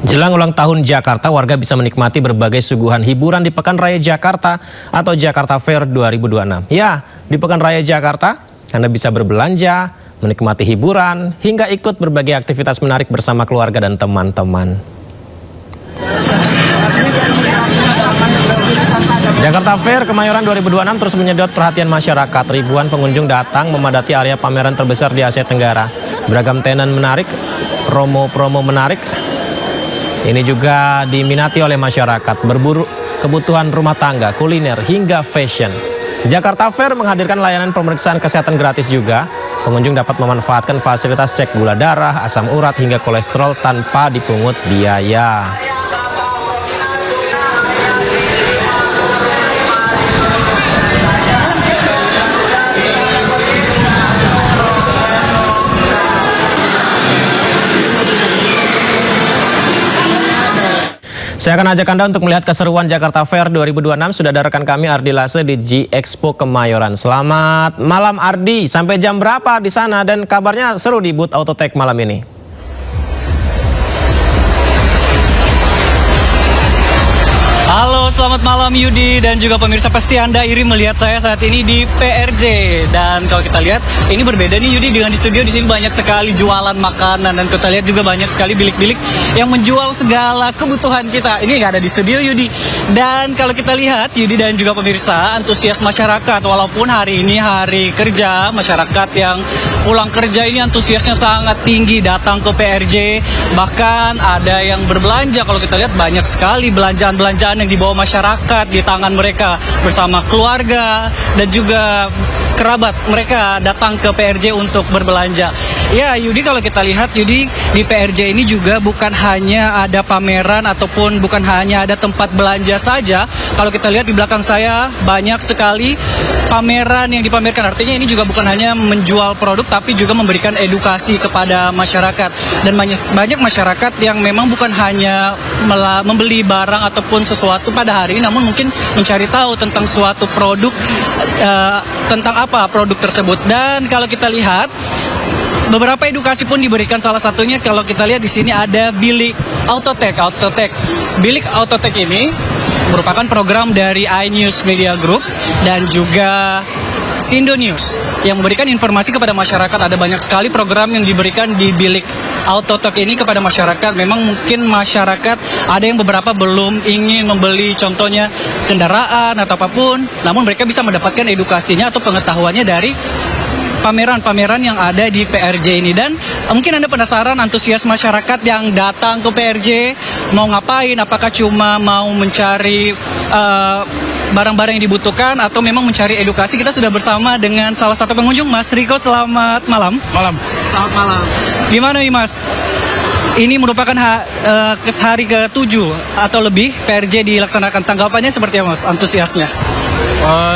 Jelang ulang tahun Jakarta, warga bisa menikmati berbagai suguhan hiburan di Pekan Raya Jakarta atau Jakarta Fair 2026. Ya, di Pekan Raya Jakarta, Anda bisa berbelanja, menikmati hiburan, hingga ikut berbagai aktivitas menarik bersama keluarga dan teman-teman. Jakarta Fair Kemayoran 2026 terus menyedot perhatian masyarakat. Ribuan pengunjung datang memadati area pameran terbesar di Asia Tenggara. Beragam tenan menarik, promo-promo menarik. Ini juga diminati oleh masyarakat, berburu kebutuhan rumah tangga, kuliner, hingga fashion. Jakarta Fair menghadirkan layanan pemeriksaan kesehatan gratis juga. Pengunjung dapat memanfaatkan fasilitas cek gula darah, asam urat, hingga kolesterol tanpa dipungut biaya. Saya akan ajak Anda untuk melihat keseruan Jakarta Fair 2026. Sudah ada rekan kami Ardi Lase di G-Expo Kemayoran. Selamat malam Ardi, sampai jam berapa di sana dan kabarnya seru di booth Autotech malam ini? Halo, selamat malam Yudi dan juga pemirsa, pasti Anda iri melihat saya saat ini di PRJ. Dan kalau kita lihat, ini berbeda nih Yudi dengan di studio. Di sini banyak sekali jualan makanan dan kita lihat juga banyak sekali bilik-bilik yang menjual segala kebutuhan kita. Ini nggak ada di studio Yudi. Dan kalau kita lihat Yudi dan juga pemirsa, antusias masyarakat walaupun hari ini hari kerja, masyarakat yang pulang kerja ini antusiasnya sangat tinggi datang ke PRJ. Bahkan ada yang berbelanja. Kalau kita lihat banyak sekali belanjaan-belanjaan yang dibawa masyarakat di tangan mereka bersama keluarga dan juga kerabat mereka datang ke PRJ untuk berbelanja. Ya Yudi, kalau kita lihat Yudi, di PRJ ini juga bukan hanya ada pameran ataupun bukan hanya ada tempat belanja saja. Kalau kita lihat di belakang saya banyak sekali pameran yang dipamerkan. Artinya ini juga bukan hanya menjual produk tapi juga memberikan edukasi kepada masyarakat. Dan banyak masyarakat yang memang bukan hanya membeli barang ataupun sesuatu pada hari ini, namun mungkin mencari tahu tentang suatu produk, tentang apa produk tersebut. Dan kalau kita lihat beberapa edukasi pun diberikan, salah satunya kalau kita lihat di sini ada bilik Autotech. Bilik Autotech ini merupakan program dari iNews Media Group dan juga Sindo News yang memberikan informasi kepada masyarakat. Ada banyak sekali program yang diberikan di bilik Autotech ini kepada masyarakat. Memang mungkin masyarakat ada yang beberapa belum ingin membeli contohnya kendaraan atau apapun, namun mereka bisa mendapatkan edukasinya atau pengetahuannya dari pameran-pameran yang ada di PRJ ini. Dan mungkin Anda penasaran antusias masyarakat yang datang ke PRJ mau ngapain, apakah cuma mau mencari barang-barang yang dibutuhkan atau memang mencari edukasi. Kita sudah bersama dengan salah satu pengunjung, Mas Riko. Selamat malam. Selamat malam. Gimana nih Mas? Ini merupakan hari ke-7 atau lebih PRJ dilaksanakan. Tanggapannya seperti apa Mas, antusiasnya?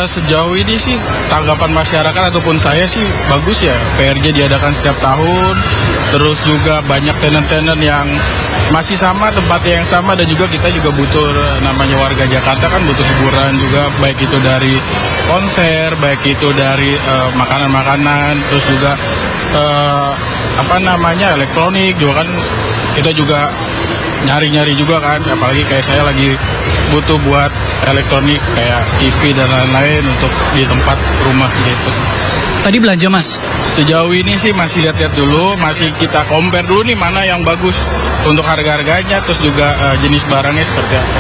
Sejauh ini sih tanggapan masyarakat ataupun saya sih bagus ya. PRJ diadakan setiap tahun, terus juga banyak tenan-tenan yang masih sama, tempatnya yang sama, dan juga kita juga butuh, namanya warga Jakarta kan butuh hiburan juga, baik itu dari konser, baik itu dari makanan-makanan, terus juga elektronik juga kan, kita juga nyari-nyari juga kan, apalagi kayak saya lagi butuh buat elektronik kayak TV dan lain-lain untuk di tempat rumah gitu. Tadi belanja Mas? Sejauh ini sih masih lihat-lihat dulu, masih kita compare dulu nih mana yang bagus untuk harga-harganya, terus juga jenis barangnya seperti apa.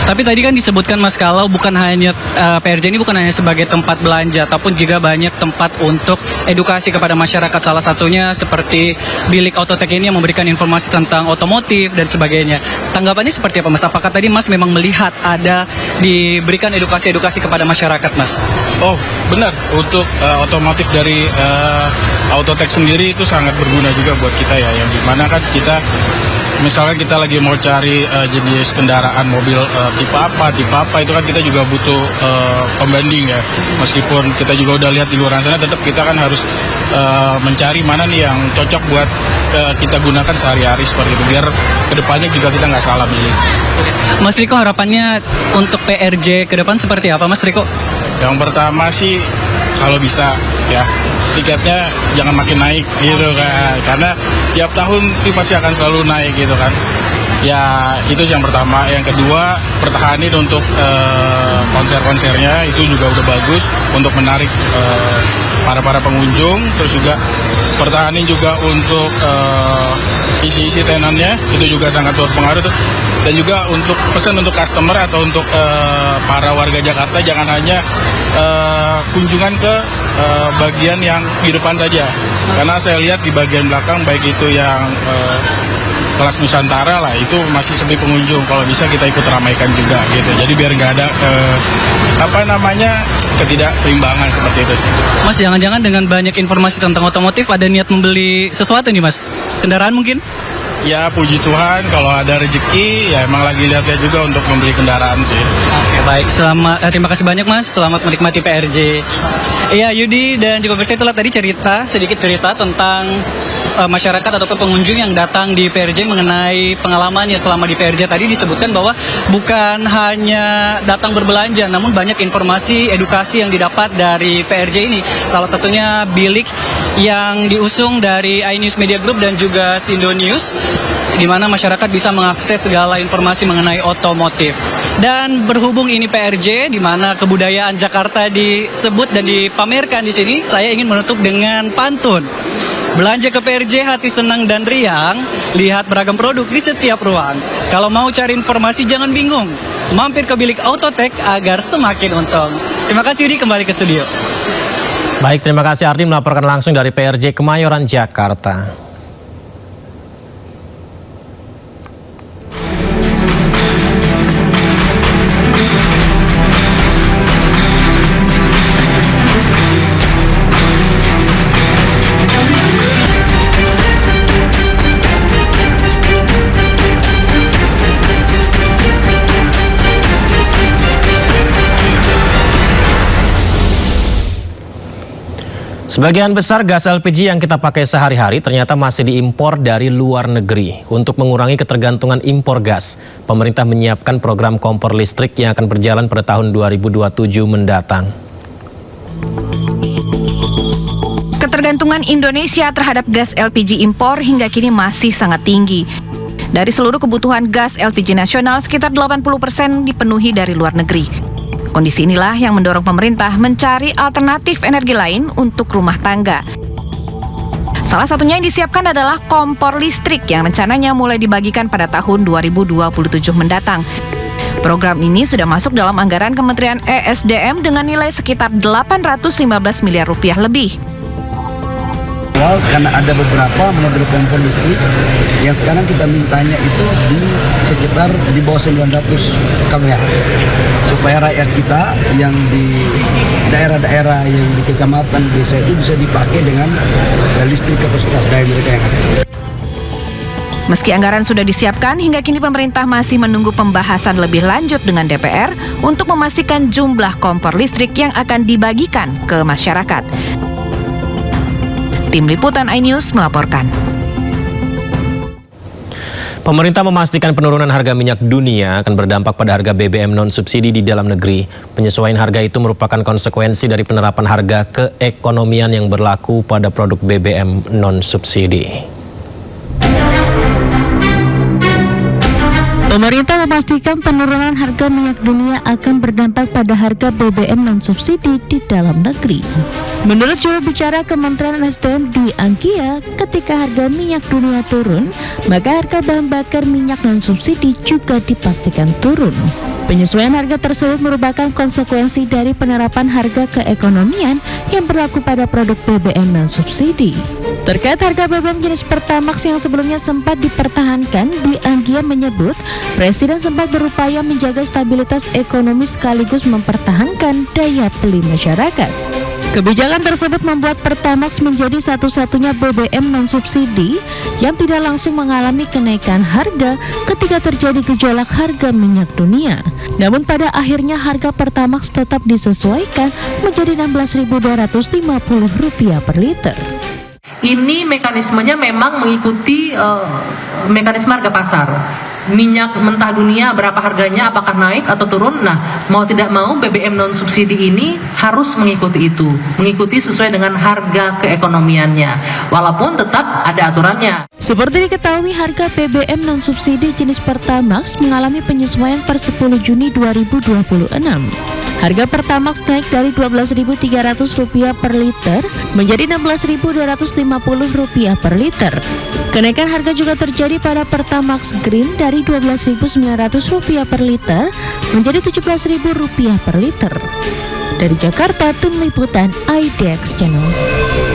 Tapi tadi kan disebutkan Mas kalau bukan hanya PRJ ini bukan hanya sebagai tempat belanja, ataupun juga banyak tempat untuk edukasi kepada masyarakat. Salah satunya seperti bilik Autotech ini yang memberikan informasi tentang otomotif dan sebagainya. Tanggapannya seperti apa Mas? Apakah tadi Mas memang melihat ada diberikan edukasi-edukasi kepada masyarakat Mas? Oh benar, untuk otomotif dari Autotech sendiri itu sangat berguna juga buat kita ya, yang dimana kan kita misalkan kita lagi mau cari jenis kendaraan mobil tipe apa itu kan kita juga butuh pembanding ya. Meskipun kita juga udah lihat di luar sana, tetap kita kan harus mencari mana nih yang cocok buat kita gunakan sehari-hari seperti itu, biar kedepannya juga kita nggak salah milih. Mas Riko, harapannya untuk PRJ ke depan seperti apa Mas Riko? Yang pertama sih kalau bisa ya tiketnya jangan makin naik gitu kan, karena tiap tahun itu pasti akan selalu naik gitu kan. Ya itu yang pertama. Yang kedua, pertahanin untuk konser-konsernya itu juga udah bagus untuk menarik para pengunjung. Terus juga pertahanin juga untuk isi-isi tenannya, itu juga sangat berpengaruh tuh. Dan juga untuk pesan untuk customer atau untuk para warga Jakarta, jangan hanya kunjungan ke bagian yang di depan saja. Karena saya lihat di bagian belakang, baik itu yang kelas Nusantara lah, itu masih sepi pengunjung. Kalau bisa kita ikut ramaikan juga gitu. Jadi biar nggak ada ketidakseimbangan seperti itu sih. Mas, jangan-jangan dengan banyak informasi tentang otomotif ada niat membeli sesuatu nih Mas? Kendaraan mungkin? Ya puji Tuhan, kalau ada rezeki ya emang lagi lihat-lihat juga untuk membeli kendaraan sih. Oke, baik. Terima kasih banyak Mas. Selamat menikmati PRJ. Iya, Yudi dan juga pemirsa, itulah tadi sedikit cerita tentang masyarakat ataupun pengunjung yang datang di PRJ mengenai pengalamannya selama di PRJ. Tadi disebutkan bahwa bukan hanya datang berbelanja, namun banyak informasi, edukasi yang didapat dari PRJ ini. Salah satunya bilik yang diusung dari iNews Media Group dan juga Sindo News, di mana masyarakat bisa mengakses segala informasi mengenai otomotif. Dan berhubung ini PRJ, di mana kebudayaan Jakarta disebut dan dipamerkan di sini, saya ingin menutup dengan pantun. Belanja ke PRJ hati senang dan riang, lihat beragam produk di setiap ruang. Kalau mau cari informasi jangan bingung, mampir ke bilik Autotek agar semakin untung. Terima kasih Yudi, kembali ke studio. Baik, terima kasih Ardi melaporkan langsung dari PRJ Kemayoran, Jakarta. Sebagian besar gas LPG yang kita pakai sehari-hari ternyata masih diimpor dari luar negeri. Untuk mengurangi ketergantungan impor gas, pemerintah menyiapkan program kompor listrik yang akan berjalan pada tahun 2027 mendatang. Ketergantungan Indonesia terhadap gas LPG impor hingga kini masih sangat tinggi. Dari seluruh kebutuhan gas LPG nasional, sekitar 80% dipenuhi dari luar negeri. Kondisi inilah yang mendorong pemerintah mencari alternatif energi lain untuk rumah tangga. Salah satunya yang disiapkan adalah kompor listrik yang rencananya mulai dibagikan pada tahun 2027 mendatang. Program ini sudah masuk dalam anggaran Kementerian ESDM dengan nilai sekitar 815 miliar rupiah lebih. Karena ada beberapa model kompor listrik yang sekarang kita mintanya itu di sekitar di bawah 900 kWh supaya rakyat kita yang di daerah-daerah yang di kecamatan desa itu bisa dipakai dengan listrik kapasitas daya mereka yang ada. Meski anggaran sudah disiapkan, hingga kini pemerintah masih menunggu pembahasan lebih lanjut dengan DPR untuk memastikan jumlah kompor listrik yang akan dibagikan ke masyarakat. Tim Liputan iNews melaporkan. Pemerintah memastikan penurunan harga minyak dunia akan berdampak pada harga BBM non-subsidi di dalam negeri. Penyesuaian harga itu merupakan konsekuensi dari penerapan harga keekonomian yang berlaku pada produk BBM non-subsidi. Pemerintah memastikan penurunan harga minyak dunia akan berdampak pada harga BBM non-subsidi di dalam negeri. Menurut juru bicara Kementerian SDM Dwi Anggia, ketika harga minyak dunia turun, maka harga bahan bakar minyak non-subsidi juga dipastikan turun. Penyesuaian harga tersebut merupakan konsekuensi dari penerapan harga keekonomian yang berlaku pada produk BBM non-subsidi. Terkait harga BBM jenis Pertamax yang sebelumnya sempat dipertahankan, Dwi Anggia menyebut Presiden sempat berupaya menjaga stabilitas ekonomi sekaligus mempertahankan daya beli masyarakat. Kebijakan tersebut membuat Pertamax menjadi satu-satunya BBM non-subsidi yang tidak langsung mengalami kenaikan harga ketika terjadi gejolak harga minyak dunia. Namun pada akhirnya harga Pertamax tetap disesuaikan menjadi Rp16.250 per liter. Ini mekanismenya memang mengikuti mekanisme harga pasar. minyak mentah dunia berapa harganya, apakah naik atau turun. Nah, mau tidak mau BBM non subsidi ini harus mengikuti itu, mengikuti sesuai dengan harga keekonomiannya, walaupun tetap ada aturannya. Seperti diketahui, harga BBM non subsidi jenis Pertamax mengalami penyesuaian per 10 Juni 2026. Harga Pertamax naik dari Rp12.300 per liter menjadi Rp16.250 per liter. Kenaikan harga juga terjadi pada Pertamax Green dari Rp12.900 per liter menjadi Rp17.000 per liter. Dari Jakarta, tim liputan IDX Channel.